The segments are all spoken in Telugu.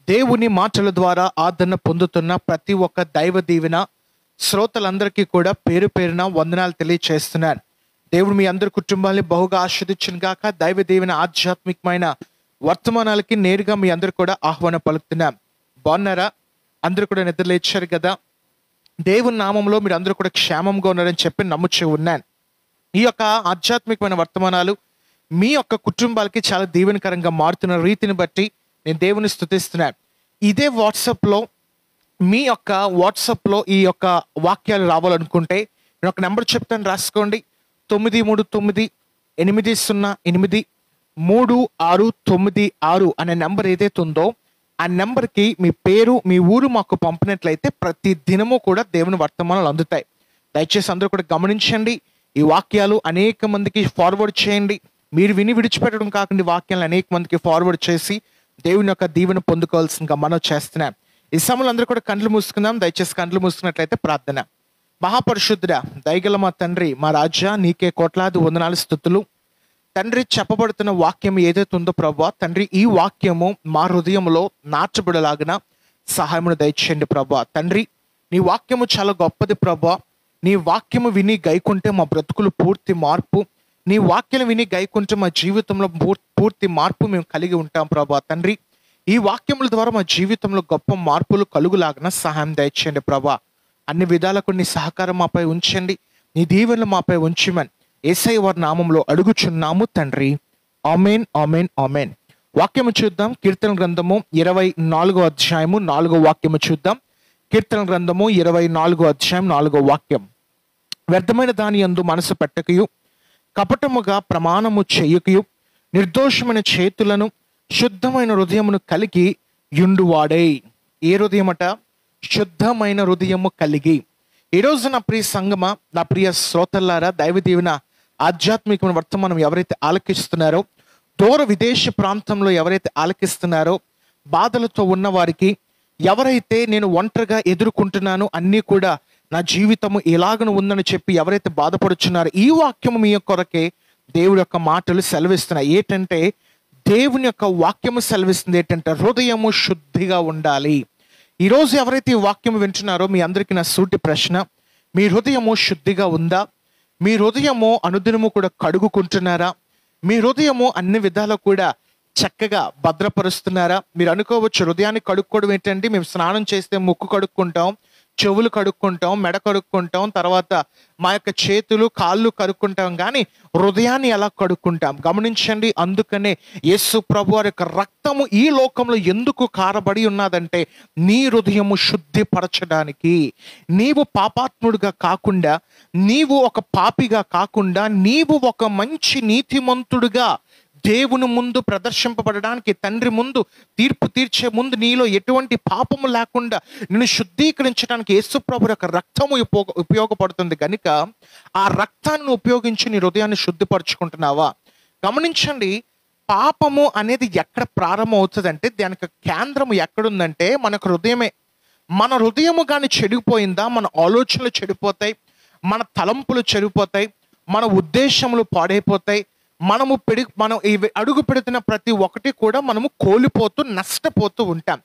దేవుని మాటల ద్వారా ఆదరణ పొందుతున్న ప్రతి ఒక్క దైవ దీవెన శ్రోతలందరికీ కూడా పేరు పేరున వందనాలు తెలియచేస్తున్నాను. దేవుడు మీ అందరి కుటుంబాన్ని బహుగా ఆస్వాదించును గాక. దైవ దీవెన ఆధ్యాత్మికమైన వర్తమానాలకి నేరుగా మీ అందరు కూడా ఆహ్వానం పలుకుతున్నాం. బాగున్నారా? అందరూ కూడా నిద్రలేచారు కదా? దేవుని నామంలో మీరు అందరూ కూడా క్షేమంగా ఉన్నారని చెప్పి నమ్ముచూ ఉన్నాను. ఈ యొక్క ఆధ్యాత్మికమైన వర్తమానాలు మీ యొక్క కుటుంబాలకి చాలా దీవెనకరంగా మారుతున్న రీతిని బట్టి నేను దేవుని స్తుతిస్తున్నాను. ఇదే వాట్సాప్లో మీ యొక్క వాట్సాప్లో ఈ యొక్క వాక్యాలు రావాలనుకుంటే నేను ఒక నెంబర్ చెప్తాను, రాసుకోండి. 9308836696 అనే నెంబర్ ఏదైతే ఉందో ఆ నెంబర్కి మీ పేరు, మీ ఊరు మాకు పంపినట్లయితే ప్రతి దినము కూడా దేవుని వర్తమానాలు అందుతాయి. దయచేసి అందరూ కూడా గమనించండి. ఈ వాక్యాలు అనేక మందికి ఫార్వర్డ్ చేయండి. మీరు విని విడిచిపెట్టడం కాకుండా వాక్యాలను అనేక మందికి ఫార్వర్డ్ చేసి దేవుని యొక్క దీవెన పొందుకోవాల్సిందిగా మనం చేస్తున్నాం. ఈ సమయంలో అందరూ కూడా కండ్లు మూసుకుందాం. దయచేసి కండ్లు మూసుకున్నట్లయితే ప్రార్థన. మహాపరిశుద్ధుడా, దయగల మా తండ్రి, మా రాజా, నీకే కోట్లాది వందనాలు స్తుతులు. తండ్రి, చెప్పబడుతున్న వాక్యం ఏదైతే ఉందో ప్రభువా, తండ్రి ఈ వాక్యము మా హృదయంలో నాటబడలాగిన సహాయమును దయచేయండి ప్రభువా. తండ్రి, నీ వాక్యము చాలా గొప్పది ప్రభువా. నీ వాక్యము విని గైకుంటే మా బ్రతుకులు పూర్తి మార్పు, నీ వాక్యం విని గైకుంటే మా జీవితంలో పూర్తి మార్పు మేము కలిగి ఉంటాం ప్రభువా. తండ్రి, ఈ వాక్యముల ద్వారా మా జీవితంలో గొప్ప మార్పులు కలుగులాగిన సహాయం దయచేయండి ప్రభువా. అన్ని విధాలకు నీ సహకారం మాపై ఉంచండి, నీ దీవెనలు మాపై ఉంచమని యేసయ్య వారి నామంలో అడుగుచున్నాము తండ్రి. ఆమేన్, ఆమేన్, ఆమేన్. వాక్యము చూద్దాం. కీర్తన గ్రంథము 24వ అధ్యాయము 4వ వాక్యము చూద్దాం. కీర్తన గ్రంథము 24వ అధ్యాయం 4వ వాక్యం. వ్యర్థమైన దాని యందు మనసు పెట్టకయు, కపటముగా ప్రమాణము చెయ్యకయు, నిర్దోషమైన చేతులను శుద్ధమైన హృదయమును కలిగి యుండువాడే. ఏ హృదయమట? శుద్ధమైన హృదయము కలిగి. ఈరోజు నా ప్రియ సంగమ, నా ప్రియ శ్రోతల్లారా, దైవ దీవెన ఆధ్యాత్మికమైన వర్తమానం ఎవరైతే ఆలకిస్తున్నారో, దూర విదేశీ ప్రాంతంలో ఎవరైతే ఆలకిస్తున్నారో, బాధలతో ఉన్న వారికి, ఎవరైతే నేను ఒంటరిగా ఎదుర్కొంటున్నాను, అన్నీ కూడా నా జీవితము ఎలాగను ఉందని చెప్పి ఎవరైతే బాధపడుచున్నారో, ఈ వాక్యము మీ కొరకే దేవుడి యొక్క మాటలు సెలవిస్తున్నాయి. ఏంటంటే, దేవుని యొక్క వాక్యము సెలవిస్తుంది ఏంటంటే, హృదయము శుద్ధిగా ఉండాలి. ఈరోజు ఎవరైతే ఈ వాక్యం వింటున్నారో మీ అందరికీ నా సూటి ప్రశ్న, మీ హృదయము శుద్ధిగా ఉందా? మీ హృదయము అనుదినము కూడా కడుగుకుంటున్నారా? మీ హృదయము అన్ని విధాలు కూడా చక్కగా భద్రపరుస్తున్నారా? మీరు అనుకోవచ్చు, హృదయాన్ని కడుక్కోవడం ఏంటంటే, మేము స్నానం చేస్తే ముక్కు కడుక్కుంటాం, చెవులు కడుక్కుంటాం, మెడ కడుక్కుంటాం, తర్వాత మా యొక్క చేతులు కాళ్ళు కడుక్కుంటాం, కానీ హృదయాన్ని ఎలా కడుక్కుంటాం? గమనించండి. అందుకనే యేసు ప్రభు వారి యొక్క రక్తము ఈ లోకంలో ఎందుకు కారబడి ఉన్నదంటే, నీ హృదయము శుద్ధిపరచడానికి. నీవు పాపాత్ముడిగా కాకుండా, నీవు ఒక పాపిగా కాకుండా, నీవు ఒక మంచి నీతిమంతుడిగా దేవుని ముందు ప్రదర్శింపబడడానికి, తండ్రి ముందు తీర్పు తీర్చే ముందు నీలో ఎటువంటి పాపము లేకుండా నిన్ను శుద్ధీకరించడానికి యేసుప్రభు యొక్క రక్తము ఉపయోగపడుతుంది కనుక ఆ రక్తాన్ని ఉపయోగించి నీ హృదయాన్ని శుద్ధిపరచుకుంటున్నావా? గమనించండి. పాపము అనేది ఎక్కడ ప్రారంభం అవుతుందంటే, దానికి కేంద్రము ఎక్కడుందంటే మన హృదయమే. మన హృదయము కానీ చెడిపోయిందా, మన ఆలోచనలు చెడిపోతాయి, మన తలంపులు చెడిపోతాయి, మన ఉద్దేశములు పాడైపోతాయి. మనం అడుగు పెడుతున్న ప్రతి ఒక్కటి కూడా మనము కోల్పోతూ నష్టపోతూ ఉంటాం.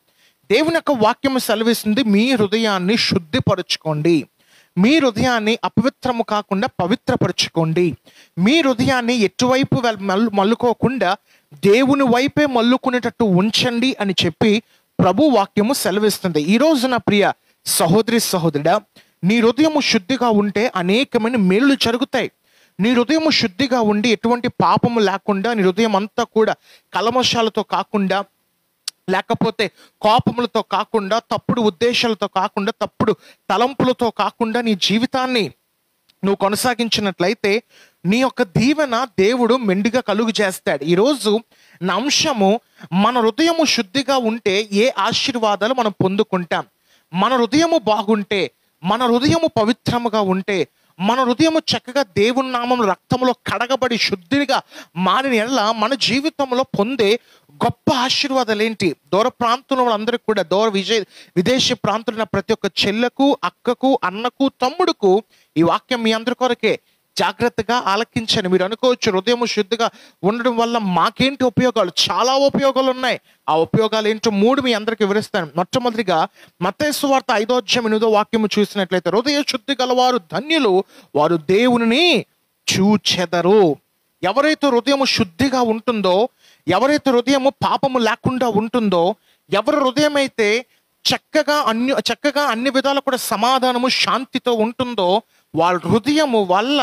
దేవుని యొక్క వాక్యము సెలవిస్తుంది, మీ హృదయాన్ని శుద్ధిపరచుకోండి, మీ హృదయాన్ని అపవిత్రము కాకుండా పవిత్రపరచుకోండి, మీ హృదయాన్ని ఎటువైపు మల్లుకోకుండా దేవుని వైపే మల్లుకునేటట్టు ఉంచండి అని చెప్పి ప్రభు వాక్యము సెలవిస్తుంది. ఈరోజు నా ప్రియ సహోదరి సహోదరుడా, నీ హృదయము శుద్ధిగా ఉంటే అనేకమైన మేలు జరుగుతాయి. నీ హృదయము శుద్ధిగా ఉండి ఎటువంటి పాపము లేకుండా, నీ హృదయం అంతా కూడా కల్మషాలతో కాకుండా, లేకపోతే కోపములతో కాకుండా, తప్పుడు ఉద్దేశాలతో కాకుండా, తప్పుడు తలంపులతో కాకుండా నీ జీవితాన్ని నువ్వు కొనసాగించినట్లయితే నీ యొక్క దీవెన దేవుడు మెండుగా కలుగు చేస్తాడు. ఈరోజు నా అంశము, మన హృదయము శుద్ధిగా ఉంటే ఏ ఆశీర్వాదాలు మనం పొందుకుంటాం. మన హృదయము బాగుంటే, మన హృదయము పవిత్రముగా ఉంటే, మన హృదయము చక్కగా దేవుని నామం రక్తంలో కడగబడి శుద్ధిగా మారిన ఎడల మన జీవితంలో పొందే గొప్ప ఆశీర్వాదాలు ఏంటి? దూర ప్రాంతంలో వాళ్ళందరికీ కూడా, విదేశీ ప్రాంతంలో ప్రతి ఒక్క చెల్లకు, అక్కకు, అన్నకు, తమ్ముడుకు ఈ వాక్యం మీ అందరి కొరకే. జాగ్రత్తగా ఆలకించండి. మీరు అనుకోవచ్చు, హృదయం శుద్ధిగా ఉండడం వల్ల మాకేంటి ఉపయోగాలు? చాలా ఉపయోగాలు ఉన్నాయి. ఆ ఉపయోగాలు ఏంటో 3 మీ అందరికి వివరిస్తాను. మొట్టమొదటిగా మత్తయి సువార్త 5:8 చూసినట్లయితే, హృదయ శుద్ధి గలవారు ధన్యులు, వారు దేవునిని చూచెదరు. ఎవరైతే హృదయం శుద్ధిగా ఉంటుందో, ఎవరైతే హృదయము పాపము లేకుండా ఉంటుందో, ఎవరి హృదయం అయితే చక్కగా అన్ని విధాలు కూడా సమాధానము శాంతితో ఉంటుందో, వాళ్ళ హృదయము వల్ల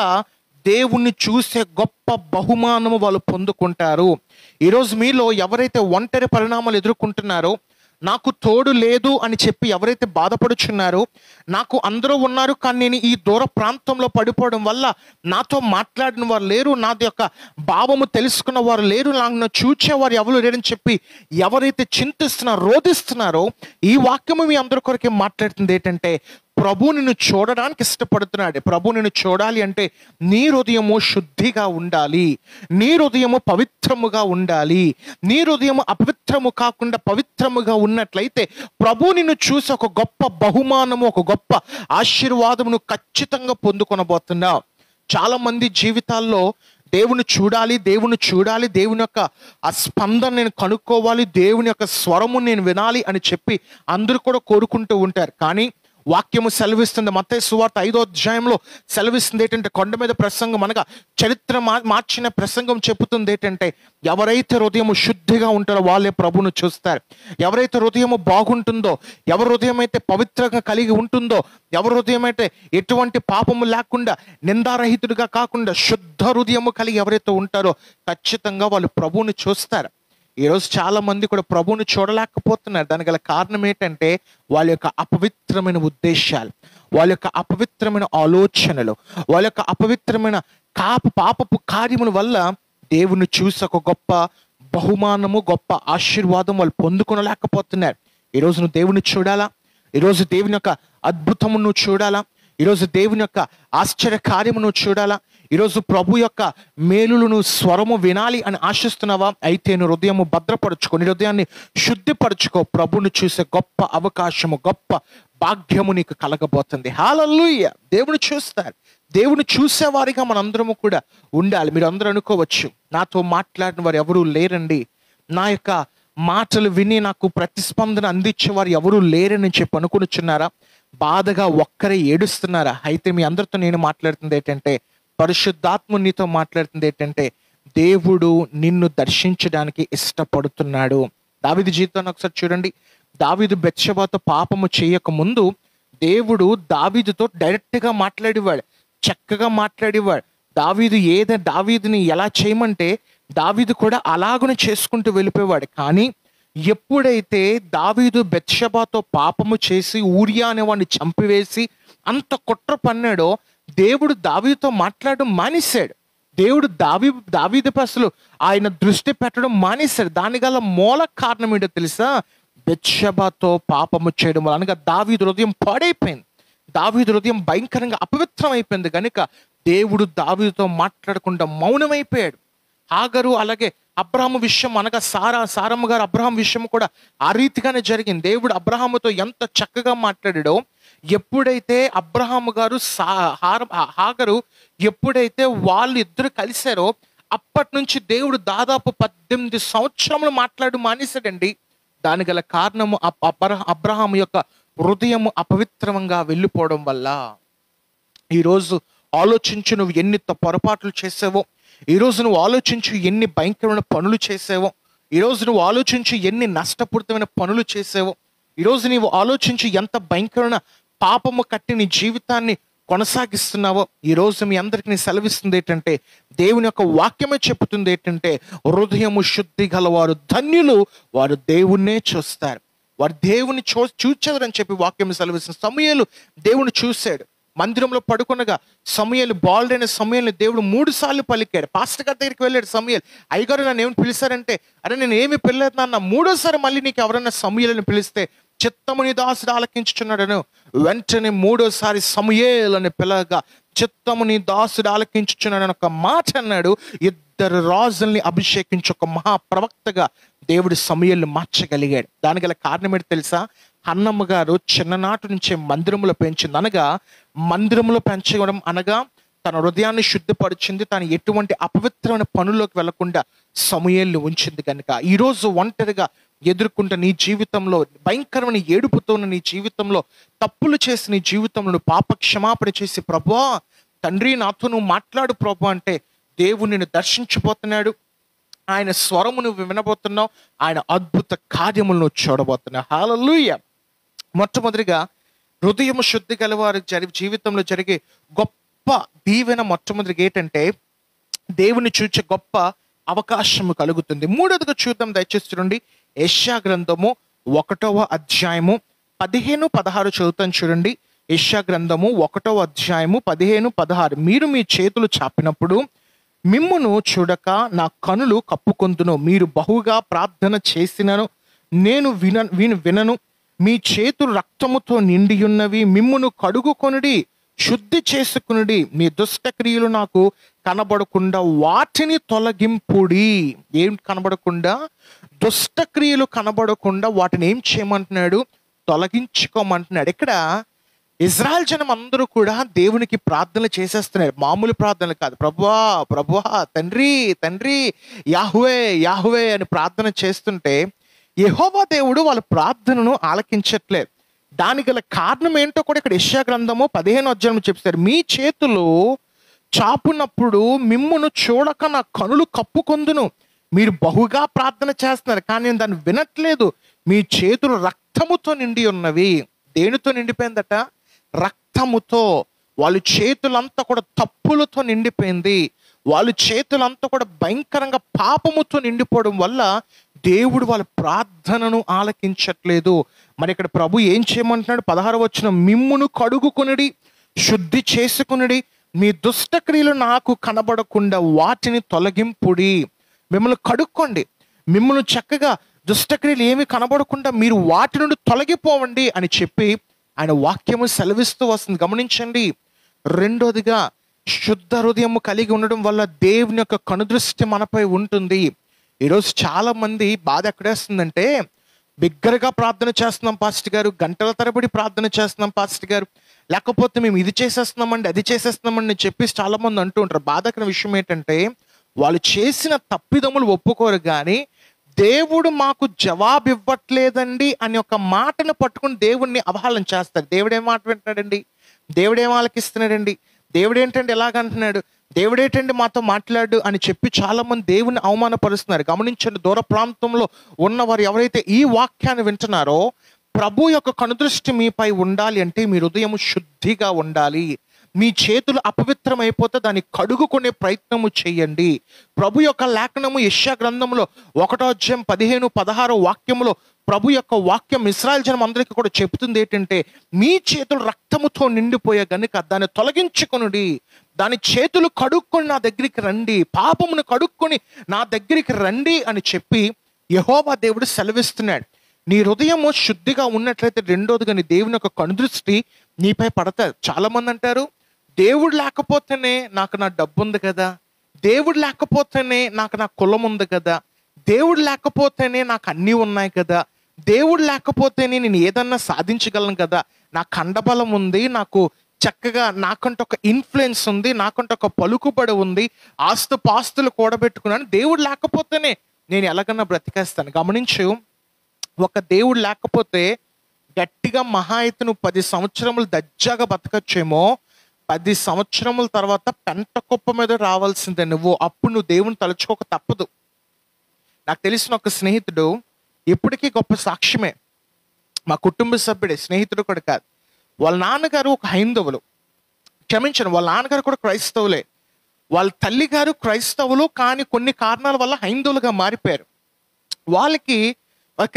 దేవుణ్ణి చూసే గొప్ప బహుమానము వాళ్ళు పొందుకుంటారు. ఈరోజు మీలో ఎవరైతే ఒంటరి పరిణామాలు ఎదుర్కొంటున్నారో, నాకు తోడు లేదు అని చెప్పి ఎవరైతే బాధపడుచున్నారో, నాకు అందరూ ఉన్నారు కానీ నేను ఈ దూర ప్రాంతంలో పడిపోవడం వల్ల నాతో మాట్లాడిన వారు లేరు, నాది యొక్క భావము తెలుసుకున్న వారు లేరు, నన్ను చూచేవారు ఎవరు లేరని చెప్పి ఎవరైతే చింతిస్తున్నారో, రోధిస్తున్నారో, ఈ వాక్యము మీ అందరి కొరకే మాట్లాడుతుంది ఏంటంటే, ప్రభు నిన్ను చూడడానికి ఇష్టపడుతున్నాడు. ప్రభు నిన్ను చూడాలి అంటే నీ హృదయము శుద్ధిగా ఉండాలి, నీ హృదయము పవిత్రముగా ఉండాలి. నీ హృదయము అపవిత్రము కాకుండా పవిత్రముగా ఉన్నట్లయితే ప్రభు నిన్ను చూసి ఒక గొప్ప బహుమానము, ఒక గొప్ప ఆశీర్వాదమును ఖచ్చితంగా పొందుకొనబోతున్నావు. చాలా మంది జీవితాల్లో దేవుని చూడాలి, దేవుని యొక్క ఆ స్పందన నేను కనుక్కోవాలి, దేవుని యొక్క స్వరము నేను వినాలి అని చెప్పి అందరూ కూడా కోరుకుంటూ ఉంటారు. కానీ వాక్యము సెలవిస్తుంది, మత్తయి సువార్త 5వ సెలవిస్తుంది ఏంటంటే, కొండ మీద ప్రసంగం అనగా చరిత్ర మార్చిన ప్రసంగం చెబుతుంది ఏంటంటే, ఎవరైతే హృదయము శుద్ధిగా ఉంటారో వాళ్ళే ప్రభువును చూస్తారు. ఎవరైతే హృదయము బాగుంటుందో, ఎవరి హృదయం అయితే పవిత్రంగా కలిగి ఉంటుందో, ఎవరి హృదయం అయితే ఎటువంటి పాపము లేకుండా నిందారహితుడిగా కాకుండా శుద్ధ హృదయము కలిగి ఎవరైతే ఉంటారో ఖచ్చితంగా వాళ్ళు ప్రభువుని చూస్తారు. ఈరోజు చాలా మంది కూడా ప్రభువుని చూడలేకపోతున్నారు. దానికి గల కారణం ఏంటంటే, వాళ్ళ యొక్క అపవిత్రమైన ఉద్దేశాలు, వాళ్ళ యొక్క అపవిత్రమైన ఆలోచనలు, వాళ్ళ యొక్క అపవిత్రమైన పాపపు కార్యముల వల్ల దేవుని చూసి ఒక గొప్ప బహుమానము, గొప్ప ఆశీర్వాదం వాళ్ళు పొందుకొనలేకపోతున్నారు. ఈరోజు నువ్వు దేవుని చూడాలా? ఈరోజు దేవుని యొక్క అద్భుతము నువ్వు చూడాలా? ఈరోజు దేవుని యొక్క ఆశ్చర్య కార్యము నువ్వు చూడాలా? ఈరోజు ప్రభు యొక్క మేలులను స్వరము వినాలి అని ఆశిస్తున్నావా? అయితే నువ్వు హృదయము భద్రపరుచుకో, నీ హృదయాన్ని శుద్ధిపరచుకో. ప్రభుని చూసే గొప్ప అవకాశము, గొప్ప భాగ్యము నీకు కలగబోతుంది. హల్లెలూయా! దేవుని చూస్తారు. దేవుని చూసేవారిగా మనందరము కూడా ఉండాలి. మీరు అందరూ అనుకోవచ్చు, నాతో మాట్లాడిన వారు ఎవరూ లేరండి, నా యొక్క మాటలు విని నాకు ప్రతిస్పందన అందించేవారు ఎవరూ లేరని చెప్పి అనుకునిచున్నారా? బాధగా ఒక్కరే ఏడుస్తున్నారా? అయితే మీ అందరితో నేను మాట్లాడుతుంది ఏంటంటే, పరిశుద్ధాత్మ నీతో మాట్లాడుతుంది ఏంటంటే, దేవుడు నిన్ను దర్శించడానికి ఇష్టపడుతున్నాడు. దావీదు జీవితాన్ని ఒకసారి చూడండి. దావీదు బెత్షెబాతో పాపము చేయక ముందు దేవుడు దావీదుతో డైరెక్ట్గా మాట్లాడేవాడు, చక్కగా మాట్లాడేవాడు. దావీదుని ఎలా చేయమంటే దావీదు కూడా అలాగనే చేసుకుంటూ వెళ్ళిపోయేవాడు. కానీ ఎప్పుడైతే దావీదు బెత్షెబాతో పాపము చేసి ఊరియా అనేవాడిని చంపివేసి అంత కుట్ర పన్నాడో, దేవుడు దావీదుతో మాట్లాడడం మానేశాడు. దేవుడు దావీదుపై అసలు ఆయన దృష్టి పెట్టడం మానేశాడు. దాని గల మూల కారణం ఏంటో తెలుసా? బెత్షెబాతో పాపము చేయడం వల్ల. అనగా దావీదు హృదయం పాడైపోయింది, దావీదు హృదయం భయంకరంగా అపవిత్రం అయిపోయింది కనుక దేవుడు దావీదుతో మాట్లాడకుండా మౌనమైపోయాడు. హాగరు అలాగే అబ్రహాము విషయం, అనగా సారమ్మ గారు అబ్రహాం విషయం కూడా ఆ రీతిగానే జరిగింది. దేవుడు అబ్రహాముతో ఎంత చక్కగా మాట్లాడాడో, ఎప్పుడైతే అబ్రహాము గారు హాగరు ఎప్పుడైతే వాళ్ళు ఇద్దరు కలిశారో అప్పటి నుంచి దేవుడు దాదాపు 18 సంవత్సరములు మాట్లాడు మానేశాడండి. దాని గల కారణము అబ్రహాము యొక్క హృదయము అపవిత్రంగా వెళ్ళిపోవడం వల్ల. ఈరోజు ఆలోచించు, నువ్వు ఎన్ని పొరపాట్లు చేసావో. ఈరోజు నువ్వు ఆలోచించు ఎన్ని భయంకరమైన పనులు చేసావో. ఈరోజు నువ్వు ఆలోచించు ఎన్ని నష్టపూరితమైన పనులు చేసావో. ఈరోజు నీవు ఆలోచించి ఎంత భయంకరమైన పాపము కట్టి నీ జీవితాన్ని కొనసాగిస్తున్నావో. ఈరోజు మీ అందరికి నేను సెలవిస్తుంది ఏంటంటే, దేవుని యొక్క వాక్యమే చెబుతుంది ఏంటంటే, హృదయము శుద్ధి గలవారు ధన్యులు, వారు దేవుణ్ణే చూస్తారు, వారు దేవుని చూచెదరని చెప్పి వాక్యం సెలవిస్తుంది. సమూయేలు దేవుని చూశాడు. మందిరంలో పడుకునగా సమూయేలు, బాలుడైన సమూయేలుని దేవుడు 3 సార్లు పలికాడు. పాస్టర్ గారి దగ్గరికి వెళ్ళాడు సమూయేలు. అయ్యగారు నన్ను ఏమి పిలిచారంటే, అరే నేను ఏమి పిల్లలేదు నాన్న, 3వసారి మళ్ళీ నీకు ఎవరైనా సమూయేలుని పిలిస్తే చిత్తముని దాసుడు ఆలకించుచున్నాడను. వెంటనే 3వసారి సమూయేలు అని పిల్లగా చిత్తముని దాసుడు ఆలకించుచున్నాడని ఒక మాట అన్నాడు. 2 రాజుల్ని అభిషేకించి ఒక మహాప్రవక్తగా దేవుడు సమూయేలుని మార్చగలిగాడు. దాని గల కారణం ఏంటి తెలుసా? అన్నమ్మ గారు చిన్ననాటి నుంచే మందిరంలో పెంచింది. అనగా మందిరంలో పెంచడం అనగా తన హృదయాన్ని శుద్ధిపరిచింది, తను ఎటువంటి అపవిత్రమైన పనుల్లోకి వెళ్లకుండా సమూయేలుని ఉంచింది కనుక ఈరోజు ఒంటరిగా ఎదుర్కొంటే నీ జీవితంలో భయంకరమైన ఏడుపుతో ఉన్న నీ జీవితంలో, తప్పులు చేసి నీ జీవితంలో పాప క్షమాపణ చేసి, ప్రభువా తండ్రి నాతో నువ్వు మాట్లాడు ప్రభు అంటే దేవుడు నిన్ను దర్శించిపోతున్నాడు. ఆయన స్వరము నువ్వు వినబోతున్నావు, ఆయన అద్భుత కార్యములు నువ్వు చూడబోతున్నావు. హల్లెలూయా. మొట్టమొదటిగా హృదయము శుద్ధి గలవారి జీవితంలో జరిగే గొప్ప దీవెన మొట్టమొదటిగా ఏంటంటే దేవుని చూచే గొప్ప అవకాశము కలుగుతుంది. మూడోదిగా చూద్దాం, దయచేసి చూడండి. యెషయా గ్రంథము 1వ అధ్యాయము 15-16 చదువుతాను చూడండి. యెషయా గ్రంథము 1వ అధ్యాయము 15-16. మీరు మీ చేతులు చాపినప్పుడు మిమ్మును చూడక నా కనులు కప్పుకొందును. మీరు బహుగా ప్రార్థన చేసినను నేను వినను. మీ చేతులు రక్తముతో నిండి ఉన్నవి. మిమ్మును కడుగుకొనుడి, శుద్ధి చేసుకునుడి. మీ దుష్టక్రియలు నాకు కనబడకుండా వాటిని తొలగింపుడి. ఏం కనబడకుండా? దుష్టక్రియలు కనబడకుండా వాటిని ఏం చేయమంటున్నాడు? తొలగించుకోమంటున్నాడు. ఇక్కడ ఇజ్రాయెల్ జనం అందరూ కూడా దేవునికి ప్రార్థనలు చేసేస్తున్నారు. మామూలు ప్రార్థనలు కాదు. ప్రభువా ప్రభువా, తండ్రి తండ్రి, యాహ్వే యాహ్వే అని ప్రార్థన చేస్తుంటే యెహోవా దేవుడు వాళ్ళ ప్రార్థనను ఆలకించట్లేదు. దానికి గల కారణం ఏంటో కూడా ఇక్కడ యెషయా గ్రంథము 15వ అధ్యాయం చెప్తారు. మీ చేతులు చాపునప్పుడు మిమ్మును చూడక నా కనులు కప్పుకొందును. మీరు బహుగా ప్రార్థన చేస్తున్నారు కానీ నేను దాన్ని వినట్లేదు. మీ చేతులు రక్తముతో నిండి ఉన్నవి. దేనితో నిండిపోయిందట? రక్తముతో. వాళ్ళ చేతులంతా కూడా తప్పులతో నిండిపోయింది. వాళ్ళ చేతులంతా కూడా భయంకరంగా పాపముతో నిండిపోవడం వల్ల దేవుడు వాళ్ళ ప్రార్థనను ఆలకించట్లేదు. మరి ఇక్కడ ప్రభు ఏం చేయమంటున్నాడు? 16వ వచనం, మిమ్మును కడుగుకొనుడి, శుద్ధి చేసుకునుడి. మీ దుష్టక్రియలు నాకు కనబడకుండా వాటిని తొలగింపుడి. మిమ్మల్ని కడుక్కోండి, మిమ్మల్ని చక్కగా దుష్టక్రియలు ఏమి కనబడకుండా మీరు వాటి నుండి తొలగిపోవండి అని చెప్పి ఆయన వాక్యము సెలవిస్తూ వస్తుంది. గమనించండి. రెండోదిగా శుద్ధ హృదయము కలిగి ఉండడం వల్ల దేవుని యొక్క కనుదృష్టి మనపై ఉంటుంది. ఈరోజు చాలా మంది బాధ ఎక్కడేస్తుందంటే, బిగ్గరగా ప్రార్థన చేస్తున్నాం పాస్టర్ గారు, గంటల తరబడి ప్రార్థన చేస్తున్నాం పాస్టర్ గారు, లేకపోతే మేము ఇది చేసేస్తున్నామండి అది చేసేస్తున్నామండి అని చెప్పేసి చాలా మంది అంటూ ఉంటారు. బాధాకర విషయం ఏంటంటే వాళ్ళు చేసిన తప్పిదములు ఒప్పుకోరు కానీ దేవుడు మాకు జవాబు ఇవ్వట్లేదండి అని ఒక మాటను పట్టుకుని దేవుణ్ణి అవహేళన చేస్తారు. దేవుడేం మాట వింటున్నాడండి? దేవుడేం ఆలకిస్తున్నాడండి? దేవుడేంటండి ఎలాగంటున్నాడు? దేవుడేంటండి మాతో మాట్లాడు అని చెప్పి చాలా మంది దేవుని అవమానపరుస్తున్నారు. గమనించండి, దూర ప్రాంతంలో ఉన్నవారు ఎవరైతే ఈ వాక్యాన్ని వింటున్నారో, ప్రభు యొక్క కనుదృష్టి మీపై ఉండాలి అంటే మీ హృదయం శుద్ధిగా ఉండాలి. మీ చేతులు అపవిత్రమైపోతే దాన్ని కడుగుకునే ప్రయత్నము చేయండి. ప్రభు యొక్క లేఖనము యెషయా గ్రంథంలో 1వ అధ్యాయం 15-16 వాక్యములో ప్రభు యొక్క వాక్యం ఇశ్రాయేలు జనం అందరికీ కూడా చెప్తుంది ఏంటంటే, మీ చేతులు రక్తముతో నిండిపోయే గనుక దాన్ని తొలగించుకొనుడి. దాని చేతులు కడుక్కొని నా దగ్గరికి రండి, పాపమును కడుక్కొని నా దగ్గరికి రండి అని చెప్పి యెహోవా దేవుడు సెలవిస్తున్నాడు. నీ హృదయము శుద్ధిగా ఉన్నట్లయితే రెండోదిగా నీ దేవుని యొక్క కనుదృష్టి నీపై పడతారు. చాలా మంది అంటారు, దేవుడు లేకపోతేనే నాకు నా డబ్బు ఉంది కదా, దేవుడు లేకపోతేనే నాకు నా కులం ఉంది కదా, దేవుడు లేకపోతేనే నాకు అన్నీ ఉన్నాయి కదా, దేవుడు లేకపోతేనే నేను ఏదన్నా సాధించగలను కదా, నా కండబలం ఉంది, నాకు చక్కగా నాకంటే ఒక ఇన్ఫ్లుయెన్స్ ఉంది, నాకంటే ఒక పలుకుబడి ఉంది, ఆస్తుపాస్తులు కూడబెట్టుకున్నాను, దేవుడు లేకపోతేనే నేను ఎలాగన్నా బ్రతికేస్తాను. గమనించు, ఒక దేవుడు లేకపోతే గట్టిగా మహా అయితే నువ్వు 10 సంవత్సరములు దజ్జాగా బతకచ్చేమో, 10 సంవత్సరముల తర్వాత పెంట కుప్ప మీద రావాల్సిందే నువ్వు. అప్పుడు నువ్వు దేవుని తలుచుకోక తప్పదు. నాకు తెలిసిన ఒక స్నేహితుడు ఇప్పటికీ గొప్ప సాక్ష్యమే, మా కుటుంబ సభ్యుడే, స్నేహితుడు కూడా కాదు. వాళ్ళ నాన్నగారు ఒక హైందవులు, క్షమించండి వాళ్ళ నాన్నగారు కూడా క్రైస్తవులే, వాళ్ళ తల్లి గారు క్రైస్తవులు, కానీ కొన్ని కారణాల వల్ల హైందవులుగా మారిపోయారు. వాళ్ళకి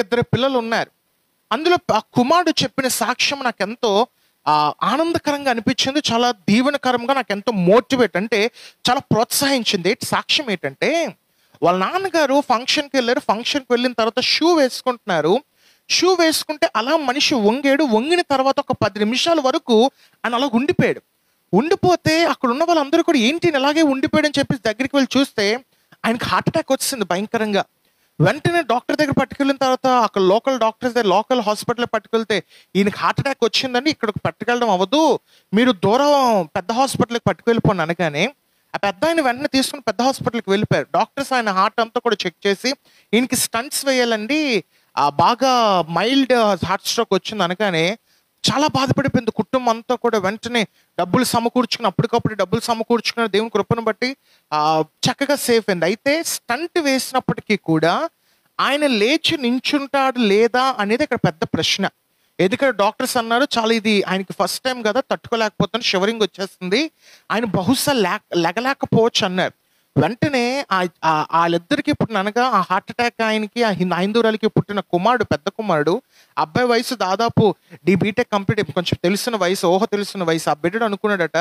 ఇద్దరు పిల్లలు ఉన్నారు. అందులో ఆ కుమారుడు చెప్పిన సాక్ష్యం నాకు ఎంతో ఆనందకరంగా అనిపించింది, చాలా దీవెనకరంగా, నాకు ఎంతో మోటివేట్ అంటే చాలా ప్రోత్సహించింది. సాక్ష్యం ఏంటంటే, వాళ్ళ నాన్నగారు ఫంక్షన్కి వెళ్ళారు. ఫంక్షన్కి వెళ్ళిన తర్వాత షూ వేసుకుంటున్నారు. షూ వేసుకుంటే అలా మనిషి వంగాడు. వంగిన తర్వాత ఒక 10 నిమిషాల వరకు ఆయన అలా ఉండిపోయాడు. ఉండిపోతే అక్కడ ఉన్న వాళ్ళందరూ కూడా ఏంటి ఇలాగే ఉండిపోయాడు అని చెప్పి దగ్గరికి వెళ్ళి చూస్తే ఆయనకి హార్ట్ అటాక్ వచ్చింది భయంకరంగా. వెంటనే డాక్టర్ దగ్గర పట్టుకెళ్ళిన తర్వాత అక్కడ లోకల్ డాక్టర్స్ దగ్గర లోకల్ హాస్పిటల్ పట్టుకెళ్తే ఈయనకి హార్ట్ అటాక్ వచ్చిందని ఇక్కడికి పట్టుకెళ్ళడం అవ్వదు, మీరు దూరం పెద్ద హాస్పిటల్కి పట్టుకెళ్ళిపోండి అనగానే ఆ పెద్ద ఆయన వెంటనే తీసుకుని పెద్ద హాస్పిటల్కి వెళ్ళిపోయారు. డాక్టర్స్ ఆయన హార్ట్ అంతా కూడా చెక్ చేసి ఈయనకి స్టంట్స్ వేయాలండి, బాగా మైల్డ్ హార్ట్ స్ట్రోక్ వచ్చింది అనగానే చాలా బాధపడిపోయింది కుటుంబం అంతా కూడా. వెంటనే డబ్బులు సమకూర్చుకుని అప్పటికప్పుడు డబ్బులు సమకూర్చుకుని దేవుని కృపను బట్టి చక్కగా సేఫ్ అయింది. అయితే స్టంట్ వేసినప్పటికీ కూడా ఆయన లేచి నించుంటాడు లేదా అనేది ఇక్కడ పెద్ద ప్రశ్న. ఎందుకంటే డాక్టర్స్ అన్నారు చాలా ఇది ఆయనకి ఫస్ట్ టైం కదా, తట్టుకోలేకపోతాను, షివరింగ్ వచ్చేస్తుంది, ఆయన బహుశా లెగలేకపోవచ్చు అన్నారు. వెంటనే వాళ్ళిద్దరికి పుట్టిన అనగా ఆ హార్ట్ అటాక్ ఆయనకి ఆ హైందూరాలకి పుట్టిన కుమారుడు, పెద్ద కుమారుడు, అబ్బాయి వయసు దాదాపు బీటెక్ కంప్లీట్ కొంచెం తెలిసిన వయసు, ఊహ తెలిసిన వయసు. ఆ బిడ్డడు అనుకున్నాడట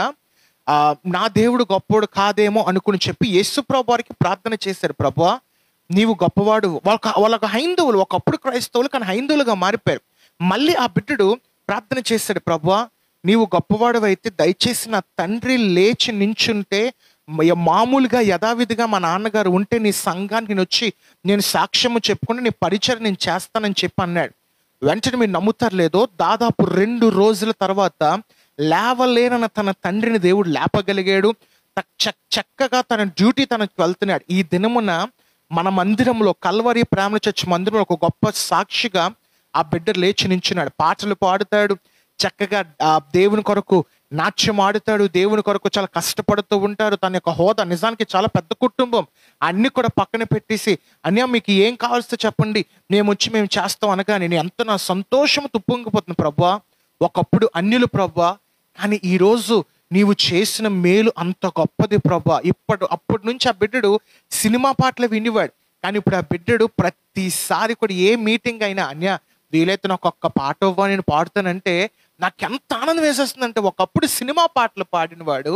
నా దేవుడు గొప్పవాడు కాదేమో అనుకుని చెప్పి యేసు ప్రభు వారికి ప్రార్థన చేశారు. ప్రభువా నీవు గొప్పవాడు. వాళ్ళకు హైందువులు, ఒకప్పుడు క్రైస్తవులు కానీ హైందువులుగా మారిపోయారు. మళ్ళీ ఆ బిడ్డడు ప్రార్థన చేశాడు, ప్రభువా నీవు గొప్పవాడు అయితే దయచేసి నా తండ్రి లేచి నించుంటే మామూలుగా యథావిధిగా మా నాన్నగారు ఉంటే నీ సంఘానికి నేను వచ్చి నేను సాక్ష్యము చెప్పుకుని నీ పరిచయం నేను చేస్తానని చెప్పి అన్నాడు. వెంటనే మీరు నమ్ముతారు లేదో దాదాపు 2 రోజుల తర్వాత లేవలేనన్న తన తండ్రిని దేవుడు లేపగలిగాడు. చక్కగా తన డ్యూటీ తనకు వెళ్తున్నాడు. ఈ దినమున మన మందిరంలో కల్వరి ప్రేమ చర్చ్ మందిరంలో ఒక గొప్ప సాక్షిగా ఆ బిడ్డ లేచి నించున్నాడు. పాటలు పాడుతాడు, చక్కగా దేవుని కొరకు నాట్యం ఆడుతాడు, దేవుని కొరకు చాలా కష్టపడుతూ ఉంటారు. తన యొక్క హోదా నిజానికి చాలా పెద్ద కుటుంబం. అన్ని కూడా పక్కన పెట్టేసి అన్య మీకు ఏం కావాల్సి చెప్పండి మేము వచ్చి మేము చేస్తాం అనగా నేను ఎంతో నా సంతోషం తుప్పొంగిపోతుంది. ప్రభువా ఒకప్పుడు అన్యులు ప్రభువా, కానీ ఈరోజు నీవు చేసిన మేలు అంత గొప్పది ప్రభువా. అప్పటి నుంచి ఆ బిడ్డడు సినిమా పాటలు వినేవాడు, కానీ ఇప్పుడు ఆ బిడ్డడు ప్రతిసారి కూడా ఏ మీటింగ్ అయినా అన్య వీలైతే నాకు ఒక్క పాట ఇవ్వ నేను పాడుతానంటే నాకు ఎంత ఆనందం వేసేస్తుందంటే, ఒకప్పుడు సినిమా పాటలు పాడినవాడు,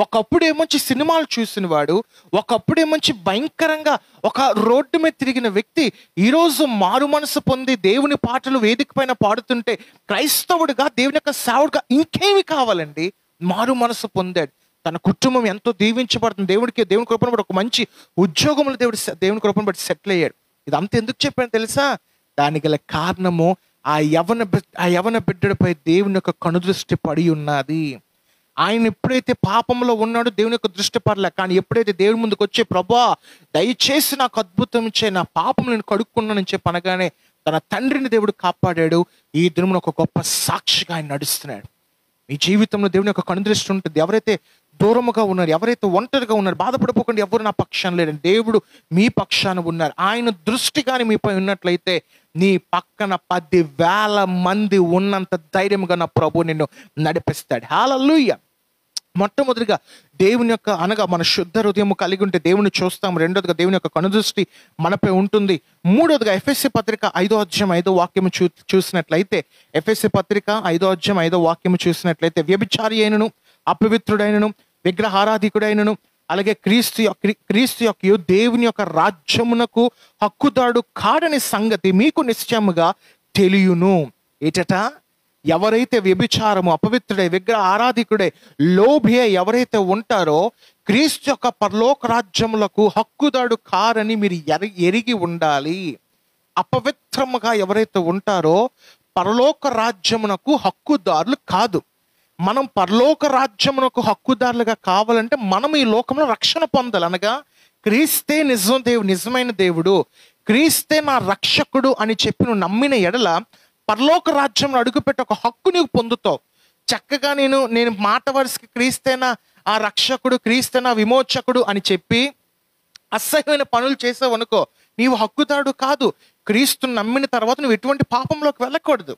ఒకప్పుడు ఏమొచ్చి సినిమాలు చూసినవాడు, ఒకప్పుడు ఏమొచ్చి భయంకరంగా ఒక రోడ్డు మీద తిరిగిన వ్యక్తి ఈరోజు మారు మనసు పొంది దేవుని పాటలు వేదిక పైన పాడుతుంటే క్రైస్తవుడిగా దేవుని యొక్క సేవకుడిగా ఇంకేమి కావాలండి? మారు మనసు పొందాడు. తన కుటుంబం ఎంతో దీవించబడుతుంది. దేవుని కృపను బట్టి ఒక మంచి ఉద్యోగంలో దేవుని కృపను బట్టి సెటిల్ అయ్యాడు. ఇదంతా ఎందుకు చెప్పాను తెలుసా? దానికి గల కారణము ఆ యవన బిడ్డడిపై దేవుని యొక్క కనుదృష్టి పడి ఉన్నది. ఆయన ఎప్పుడైతే పాపంలో ఉన్నాడో దేవుని యొక్క దృష్టి పడలే, కానీ ఎప్పుడైతే దేవుని ముందుకు వచ్చే ప్రభువా దయచేసి నాకు అద్భుతం ఇచ్చే, నా పాపం నేను కడుక్కున్నానని చెప్పి అనగానే తన తండ్రిని దేవుడు కాపాడాడు. ఈ దినమున ఒక గొప్ప సాక్షిగా ఆయన నడుస్తున్నాడు. మీ జీవితంలో దేవుని యొక్క కనుదృష్టి ఉంటుంది. ఎవరైతే దూరముగా ఉన్నారు, ఎవరైతే ఒంటరిగా ఉన్నారు, బాధపడిపోకుండా ఎవరు నా పక్షాన లేరండి, దేవుడు మీ పక్షాన ఉన్నారు. ఆయన దృష్టి కానీ మీపై ఉన్నట్లయితే నీ పక్కన 10,000 మంది ఉన్నంత ధైర్యంగా నా ప్రభు నిన్ను నడిపిస్తాడు. హల్లెలూయా. మొట్టమొదటిగా దేవుని యొక్క అనగా మన శుద్ధ హృదయం కలిగి ఉంటే దేవుని చూస్తాం. రెండోదిగా దేవుని యొక్క కనుదృష్టి మనపై ఉంటుంది. మూడోదిగా ఎఫెసీ పత్రిక 5వ అధ్యాయం 5వ వాక్యము చూసినట్లయితే, ఎఫెసీ పత్రిక 5వ అధ్యాయం 5వ వాక్యము చూసినట్లయితే, వ్యభిచారి అయినను అపవిత్రుడైనను విగ్రహారాధికుడైనను అలాగే క్రీస్తు యొక్క దేవుని యొక్క రాజ్యమునకు హక్కుదారుడు కాడని సంగతి మీకు నిశ్చయముగా తెలియను. ఏటట ఎవరైతే వ్యభిచారము, అపవిత్రుడై, విగ్రహ ఆరాధికుడై, లోభి ఎవరైతే ఉంటారో క్రీస్తు యొక్క పరలోక రాజ్యములకు హక్కుదారుడు కారని మీరు ఎరిగి ఉండాలి. అపవిత్రముగా ఎవరైతే ఉంటారో పరలోక రాజ్యమునకు హక్కుదారులు కాదు. మనం పరలోక రాజ్యమునకు హక్కుదారులుగా కావాలంటే మనం ఈ లోకంలో రక్షణ పొందాలి. అనగా క్రీస్తే నిజమైన దేవుడు, క్రీస్తే నా రక్షకుడు అని చెప్పి నువ్వు నమ్మిన ఎడల పరలోక రాజ్యంలో అడుగుపెట్టి ఒక హక్కు నీకు పొందుతావు. చక్కగా నేను మాట వరుసకి క్రీస్తేనా ఆ రక్షకుడు, క్రీస్తేనా విమోచకుడు అని చెప్పి అసహ్యమైన పనులు చేసావు అనుకో, నీవు హక్కుదారుడు కాదు. క్రీస్తుని నమ్మిన తర్వాత నువ్వు ఎటువంటి పాపంలోకి వెళ్ళకూడదు.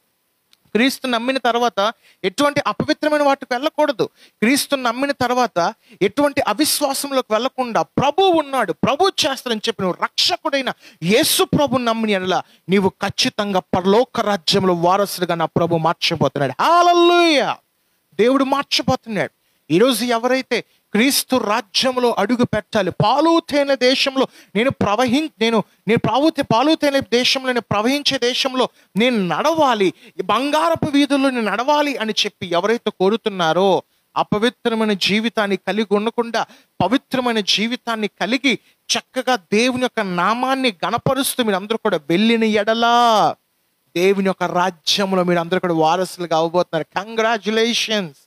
క్రీస్తు నమ్మిన తర్వాత ఎటువంటి అపవిత్రమైన వాటికి వెళ్ళకూడదు. క్రీస్తు నమ్మిన తర్వాత ఎటువంటి అవిశ్వాసంలోకి వెళ్ళకుండా ప్రభు ఉన్నాడు, ప్రభు చేస్తాడని చెప్పి నువ్వు రక్షకుడైన యేసు ప్రభు నమ్మిన ఎడల నీవు ఖచ్చితంగా పరలోక రాజ్యంలో వారసుడిగా నా ప్రభు మార్చబోతున్నాడు. హల్లెలూయా. దేవుడు మార్చబోతున్నాడు. ఈరోజు ఎవరైతే క్రీస్తు రాజ్యంలో అడుగు పెట్టాలి, పాలుతేనె దేశంలో నేను పాలుతేనె దేశంలో నేను ప్రవహించే దేశంలో నేను నడవాలి, బంగారపు వీధుల్లో నేను నడవాలి అని చెప్పి ఎవరైతే కోరుతున్నారో అపవిత్రమైన జీవితాన్ని కలిగి ఉండకుండా పవిత్రమైన జీవితాన్ని కలిగి చక్కగా దేవుని యొక్క నామాన్ని గణపరుస్తూ మీరు అందరూ కూడా వెళ్ళిన ఎడలా దేవుని యొక్క రాజ్యంలో మీరు అందరూ కూడా వారసులుగా అవ్వబోతున్నారు. కంగ్రాచులేషన్స్.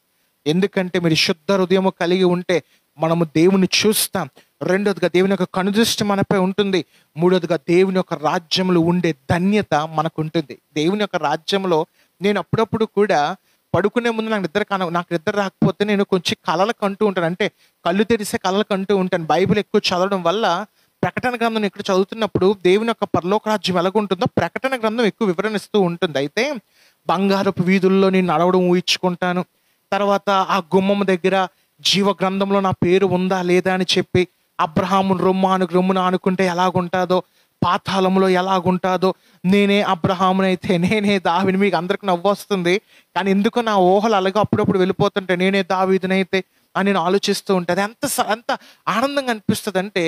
ఎందుకంటే మీరు శుద్ధ హృదయము కలిగి ఉంటే మనము దేవుని చూస్తాం. రెండోదిగా దేవుని యొక్క కనుదృష్టి మనపై ఉంటుంది. మూడోదిగా దేవుని యొక్క రాజ్యంలో ఉండే ధన్యత మనకు ఉంటుంది. దేవుని యొక్క రాజ్యంలో నేను అప్పుడప్పుడు కూడా పడుకునే ముందు నాకు నిద్ర రాకపోతే నేను కొంచెం కలలు కంటూ ఉంటాను. అంటే కళ్ళు తెరిసే కలలు కంటూ ఉంటాను. బైబిల్ ఎక్కువ చదవడం వల్ల ప్రకటన గ్రంథం ఇక్కడ చదువుతున్నప్పుడు దేవుని యొక్క పరలోక రాజ్యం ఎలాగుంటుందో ప్రకటన గ్రంథం ఎక్కువ వివరణిస్తూ ఉంటుంది. అయితే బంగారపు వీధుల్లో నేను నడవడం ఊహించుకుంటాను. తర్వాత ఆ గుమ్మం దగ్గర జీవ గ్రంథంలో నా పేరు ఉందా లేదా అని చెప్పి అబ్రహామును రొమ్మున అనుకుంటే ఎలాగుంటుందో, పాతాళంలో ఎలాగుంటుందో, నేనే అబ్రహామునైతే నేనే దావీదుని. మీకు అందరికి నవ్వు వస్తుంది, కానీ ఎందుకో నా ఊహలు అలాగే అప్పుడప్పుడు వెళ్ళిపోతుంటే నేనే దావీదునైతే అని నేను ఆలోచిస్తూ ఉంటుంది. ఎంత ఆనందంగా అనిపిస్తుంది అంటే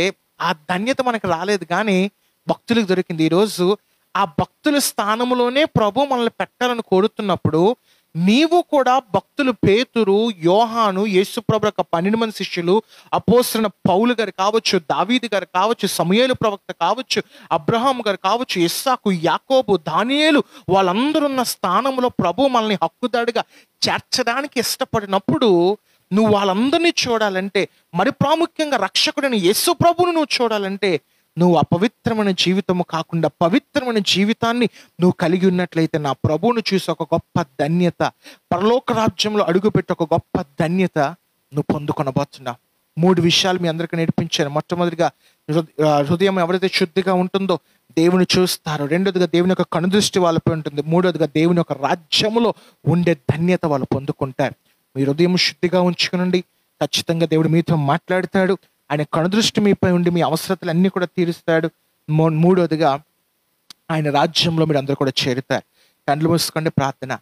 ఆ ధన్యత మనకు రాలేదు, కానీ భక్తులకు దొరికింది. ఈరోజు ఆ భక్తుల స్థానంలోనే ప్రభు మనల్ని పెట్టాలని కోరుతున్నప్పుడు నీవు కూడా భక్తులు పేతురు, యోహాను, యేసుప్రభు యొక్క 12 మంది శిష్యులు, అపోస్తలుడైన పౌలు గారు కావచ్చు, దావీదు గారు కావచ్చు, సమూయేలు ప్రవక్త కావచ్చు, అబ్రహాం గారు కావచ్చు, ఇస్సాకు, యాకోబు, దానియేలు, వాళ్ళందరూ ఉన్న స్థానంలో ప్రభు మనల్ని హక్కుదాడిగా చేర్చడానికి ఇష్టపడినప్పుడు నువ్వు వాళ్ళందరినీ చూడాలంటే, మరి ప్రాముఖ్యంగా రక్షకుడైన యేసు ప్రభువును నువ్వు చూడాలంటే నువ్వు అపవిత్రమైన జీవితము కాకుండా పవిత్రమైన జీవితాన్ని నువ్వు కలిగి ఉన్నట్లయితే నా ప్రభువును చూసి ఒక గొప్ప ధన్యత, పరలోక రాజ్యంలో అడుగుపెట్టి ఒక గొప్ప ధన్యత నువ్వు పొందుకొనబోతున్నావు. 3 విషయాలు మీ అందరికీ నేర్పించాను. మొట్టమొదటిగా హృదయం ఎవరైతే శుద్ధిగా ఉంటుందో దేవుని చూస్తారు. రెండోదిగా దేవుని యొక్క కనుదృష్టి వాళ్ళపై ఉంటుంది. మూడోదిగా దేవుని యొక్క రాజ్యములో ఉండే ధన్యత వాళ్ళు పొందుకుంటారు. మీ హృదయం శుద్ధిగా ఉంచుకునండి. ఖచ్చితంగా దేవుడు మీతో మాట్లాడతాడు. ఆయన కనుదృష్టి మీపై ఉండి మీ అవసరతలు అన్నీ కూడా తీరుస్తాడు. మూడోదిగా ఆయన రాజ్యంలో మీరు అందరూ కూడా చేరుతారు. కండ్లు మూసుకోండి, ప్రార్థన.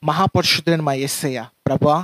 మహాపరిశుద్ధుడైన మా యేసయ్య, ప్రభా,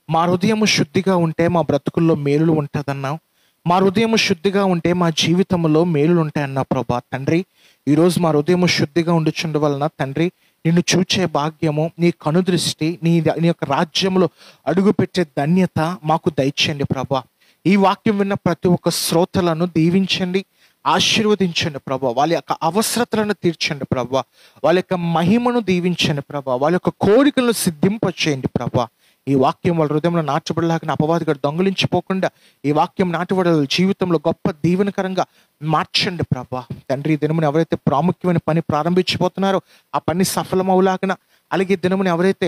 మా హృదయము శుద్ధిగా ఉంటే మా బ్రతుకుల్లో మేలులు ఉంటుందన్నావు. మా హృదయము శుద్ధిగా ఉంటే మా జీవితంలో మేలులు ఉంటాయన్నావు ప్రభా. తండ్రి, ఈరోజు మా హృదయము శుద్ధిగా ఉండుచుండ వలన తండ్రి నిన్ను చూచే భాగ్యము, నీ కనుదృష్టి, నీ యొక్క రాజ్యంలో అడుగుపెట్టే ధన్యత మాకు దయచేయండి ప్రభా. ఈ వాక్యం విన్న ప్రతి ఒక్క శ్రోతలను దీవించండి, ఆశీర్వదించండి ప్రభా. వాళ్ళ యొక్క అవసరతలను తీర్చండి ప్రభా. వాళ్ళ యొక్క మహిమను దీవించండి ప్రభా. వాళ్ళ యొక్క కోరికలను సిద్ధింపచేయండి ప్రభా. ఈ వాక్యం వాళ్ళ హృదయంలో నాటబడలాగా అపవాదిగా దొంగిలించిపోకుండా ఈ వాక్యం నాటబడే జీవితంలో గొప్ప దీవెనకరంగా మార్చండి ప్రభా. తండ్రి, దినమును ఎవరైతే ప్రాముఖ్యమైన పని ప్రారంభించిపోతున్నారో ఆ పని సఫలమవులాగన, అలాగే దినమును ఎవరైతే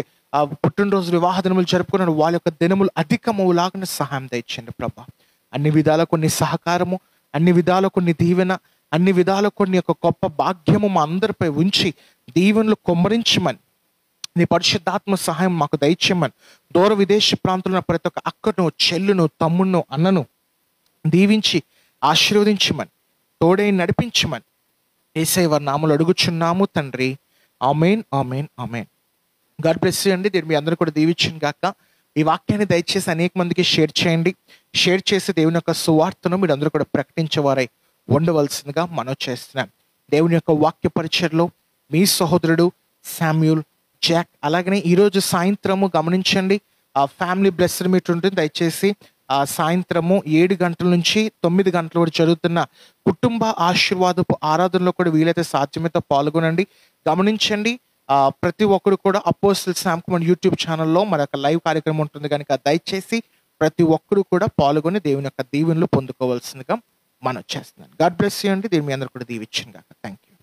పుట్టినరోజు వివాహ దినములు జరుపుకున్నారో వాళ్ళ యొక్క దినములు అధికమవులాగా సహాయం దయచండి ప్రభా. అన్ని విధాల కొన్ని సహకారము, అన్ని విధాల కొన్ని దీవెన, అన్ని విధాల కొన్ని యొక్క గొప్ప భాగ్యము మా అందరిపై ఉంచి దీవెనలు కొమ్మరించమని, నీ పరిశుద్ధాత్మ సహాయం మాకు దయచేయమని, దూర విదేశీ ప్రాంతంలో ప్రతి ఒక్క అక్కను, చెల్లును, తమ్మును, అన్నను దీవించి ఆశీర్వదించమని, తోడై నడిపించమని యేసయ్య వారి నామములో అడుగుచున్నాము తండ్రి. ఆమేన్, ఆమేన్, ఆమేన్. గాడ్ బ్లెస్ యూ అండి. దీన్ని మీ అందరూ కూడా దీవించిన గాక. ఈ వాక్యాన్ని దయచేసి అనేక మందికి షేర్ చేయండి. షేర్ చేసి దేవుని యొక్క సువార్తను మీరు అందరూ కూడా ప్రకటించేవారై ఉండవలసిందిగా మనం చేస్తున్నాం. దేవుని యొక్క వాక్య పరిచయలో మీ సహోదరుడు శామ్యూల్ జాక్. అలాగనే ఈరోజు సాయంత్రము గమనించండి, ఫ్యామిలీ బ్లెస్సర్ మీట్ ఉంటుంది. దయచేసి సాయంత్రము 7 గంటల నుంచి 9 గంటల వరకు జరుగుతున్న కుటుంబ ఆశీర్వాదపు ఆరాధనలో కూడా వీలైతే సాధ్యమైతే పాల్గొనండి. గమనించండి, ప్రతి ఒక్కరు కూడా అపోస్టల్ శామ్ కుమార్ యూట్యూబ్ ఛానల్లో మరొక లైవ్ కార్యక్రమం ఉంటుంది కనుక దయచేసి ప్రతి ఒక్కరు కూడా పాల్గొని దేవుని యొక్క దీవెనలు పొందుకోవాల్సిందిగా మనం చేస్తున్నాను. గాడ్ బ్లెస్ యూ అండి. దీని మీ అందరూ కూడా దీవించింది కాక. Thank you.